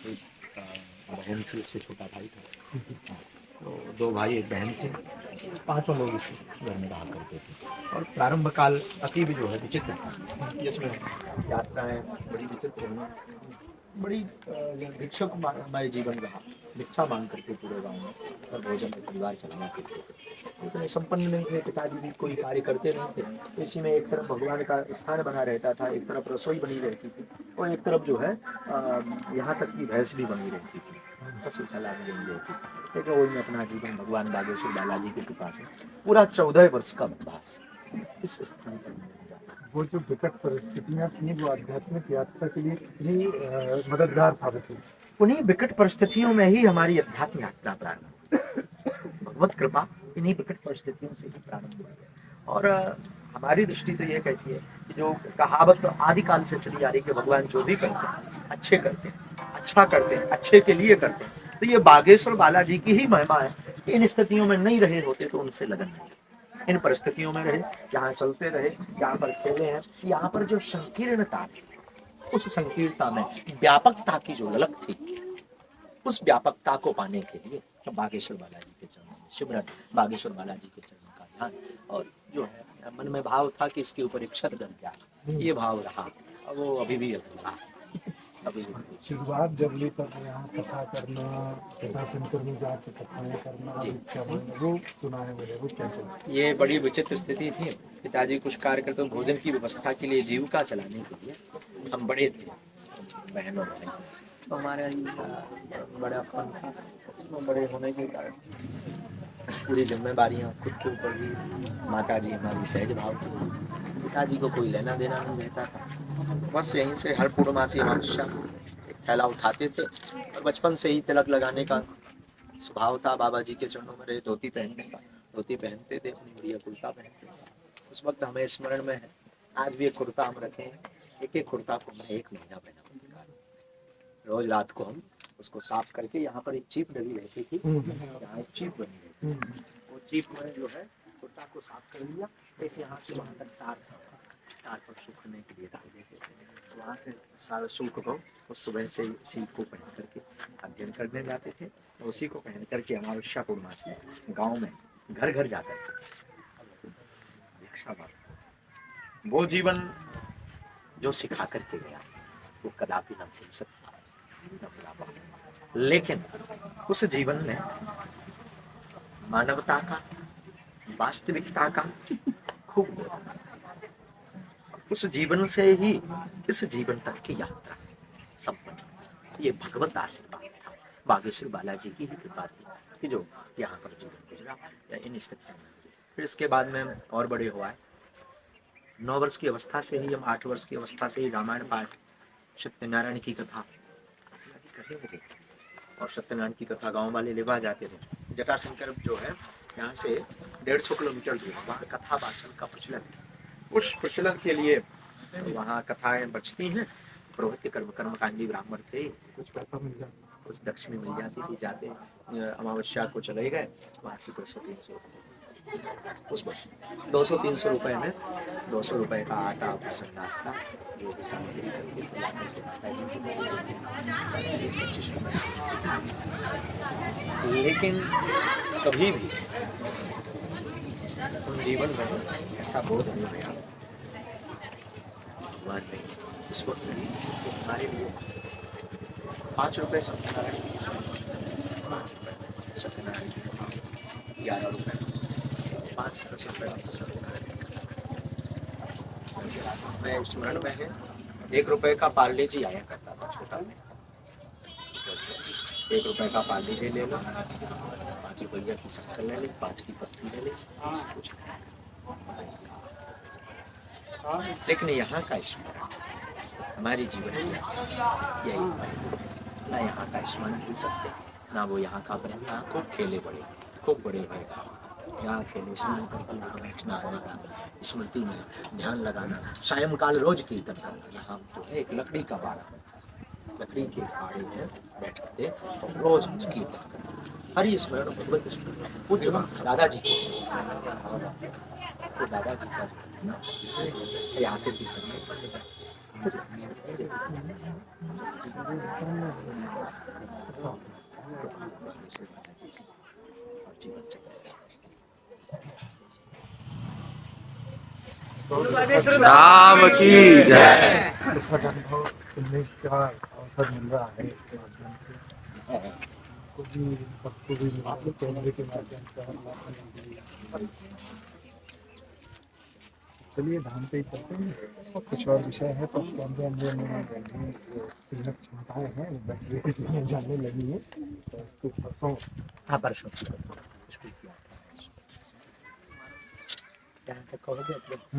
एक बहन थी, उससे छोटा भाई था। हाँ, तो दो भाई एक बहन थे, पांचों लोग इस घर में रहा करते थे। और प्रारंभ काल अतीब जो है विचित्र था, जिसमें यात्राएं बड़ी विचित्र हुई, बड़ी भिक्षुकमय जीवन रहा। भिक्षा मांग करके पूरे गांव में और भोजन में परिवार चलाना करते थे। इतने संपन्न नहीं थे, पिताजी भी कोई कार्य करते नहीं थे। तो इसी में एक तरफ भगवान का स्थान बना रहता था, एक तरफ रसोई बनी रहती थी, और एक तरफ जो है यहाँ तक कि भैंस भी बनी रहती थी, पशुशाला में बनी रहती थी। लेकिन वही में अपना जीवन भगवान बागेश्वर बालाजी की कृपा से पूरा 14 वर्ष का वनवास इस स्थान पर मैंने जाता। वो जो विकट परिस्थितियां थी वो आध्यात्मिक यात्रा के लिए कितनी मददगार साबित हुई। उन्हीं विकट परिस्थितियों में ही हमारी अध्यात्म यात्रा प्रारंभ हुई। भगवत कृपा इन्हीं विकट परिस्थितियों से ही प्रारंभ हुई। और हमारी दृष्टि तो ये कहती है कि जो कहावत आदिकाल से चली आ रही है कि भगवान जो भी करते हैं अच्छे करते हैं, अच्छा करते हैं, अच्छे के लिए करते हैं, तो ये बागेश्वर बालाजी की ही महिमा है। इन स्थितियों में नहीं रहे होते तो उनसे लगन नहीं, इन परिस्थितियों में रहे, यहाँ चलते रहे, यहाँ पर खेले हैं। यहाँ पर जो संकीर्णता, उस संकीर्णता में व्यापकता की जो ललक थी, उस व्यापकता को पाने के लिए बागेश्वर बालाजी के चरणों में सिमरन, बागेश्वर बालाजी के चरणों का ध्यान, और जो है मन में भाव था कि इसके ऊपर एक छत डल जाए, ये भाव रहा। और वो अभी भी अधूरा है, अभी भी। शुरुआत जब ली तब यहाँ कथा करना, कथा सेंटर में जाकर कथाएं करना, जी, भिक्षा मांगना, वो सुना है मुझे, वो कैसे। ये बड़ी विचित्र स्थिति थी। पिताजी कुछ कार्य करते, भोजन की व्यवस्था के लिए, जीविका चलाने के लिए हम बड़े थे, बहन और भाई, तो हमारे बड़ापन था। बड़े होने के कारण पूरी जिम्मेदारियां खुद के ऊपर भी। माता जी हमारी सहज भाव की, पिताजी को कोई लेना देना नहीं रहता था। बस यहीं से हर पूर्णमासी अमावस्या एक थैला उठाते थे, और बचपन से ही तिलक लगाने का स्वभाव था। बाबा जी के चरणों में रहे, धोती पहनने का, धोती पहनते थे, अपनी बढ़िया कुर्ता पहनते थे। उस वक्त हमें स्मरण में है, आज भी एक कुर्ता हम रखे हैं। एक एक कुर्ता को मैं 1 महीना पहना। रोज रात को हम उसको साफ करके, यहाँ पर एक चीप डली रहती थी, यहाँ एक चीप बनी रहती थी, वो चीप में जो है कुर्ता को साफ कर लिया, एक यहाँ से वहाँ तक तार था, उस तार पर सूखने के लिए डाल देते थे। वहाँ से सारा सूख को उस सुबह से उसी को पहन करके अध्ययन करने जाते थे, और उसी को पहन करके अमावस्या पूर्णमासी गाँव में घर घर जाकर के भिक्षा मांगते। वो जीवन जो सिखा करके गया वो कदापि न भूल सकता, लेकिन उस जीवन ने मानवता का, वास्तविकता का खूब बोध। उस जीवन से ही इस जीवन तक की यात्रा संपन्न। ये भगवत आशीर्वाद था, बागेश्वर बालाजी की ही कृपा थी कि जो यहाँ पर जीवन गुजरा या इन स्थितियों में। फिर इसके बाद में और बड़े हुआ है। 9 वर्ष की अवस्था से ही, हम 8 वर्ष की अवस्था से ही रामायण पाठ, सत्यनारायण की कथा करेंगे, और सत्यनारायण की कथा गांव वाले लेवा जाते थे। जटाशंकर जो है यहाँ से 150 किलोमीटर दूर, वहाँ कथा वाचन का प्रचलन है। उस प्रचलन के लिए वहाँ कथाएं बचती हैं। पुरोहित कर्मकांडी ब्राह्मण थे, कुछ पैसा मिल जाता। कुछ दक्षिणी मिल जाती थी। जाते अमावस्या को चले गए, वहाँ से 200-300 उस 200-300 रुपए में 200 रुपए का आटा, भोजन, नाश्ता, जो भी सामग्री करके ला करके माताजी को दे देते थे, 20-25 रुपए। लेकिन कभी भी उन जीवन में ऐसा बोध नहीं हुआ भगवान ने उस वक्त हमारे लिए 5 रुपए सत्यनारायण की, 5 रुपए सत्यनारायण की, 11 रुपए, 5-10 रुपए सत्यनारायण। मैं स्मरण में है, 1 रुपए का पार्ले जी आया करता था छोटा में। 1 रुपए का पार्ले जी ले लो, 5 रुपया की शक्कर ले ले, 5 की पत्ती ले ले, कुछ। लेकिन यहाँ का स्मरण हमारी जीवन में यही ना, यहाँ का स्मरण भूल सकते ना। वो यहाँ का ब्रह्मा खूब खेले बड़े, खूब बड़े भरे, यहाँ खेले, स्मरण करके बैठना, स्मृति में ध्यान लगाना, सायंकाल रोज कीर्तन करना। यहाँ तो है एक लकड़ी का बाड़ा, लकड़ी के बाड़े में बैठते और रोज कीर्तन करना, हरि स्मरण, भगवत स्मरण। पूज्य दादाजी तो दादाजी का यहाँ से कीर्तन राम की जय। सुखद अनुभव सुनने का अवसर मिल रहा है इसके माध्यम से, हमको भी सबको भी कैमरे के माध्यम से। चलिए धाम पे ही चलते हैं और कुछ और विषय है तो कैमरे अंदर में सीमित क्षमताएं हैं बैटरी जाने लगी है तो इसको परसों हाँ परसों की स्कूल की बात है। क्या तक कहोगे अपने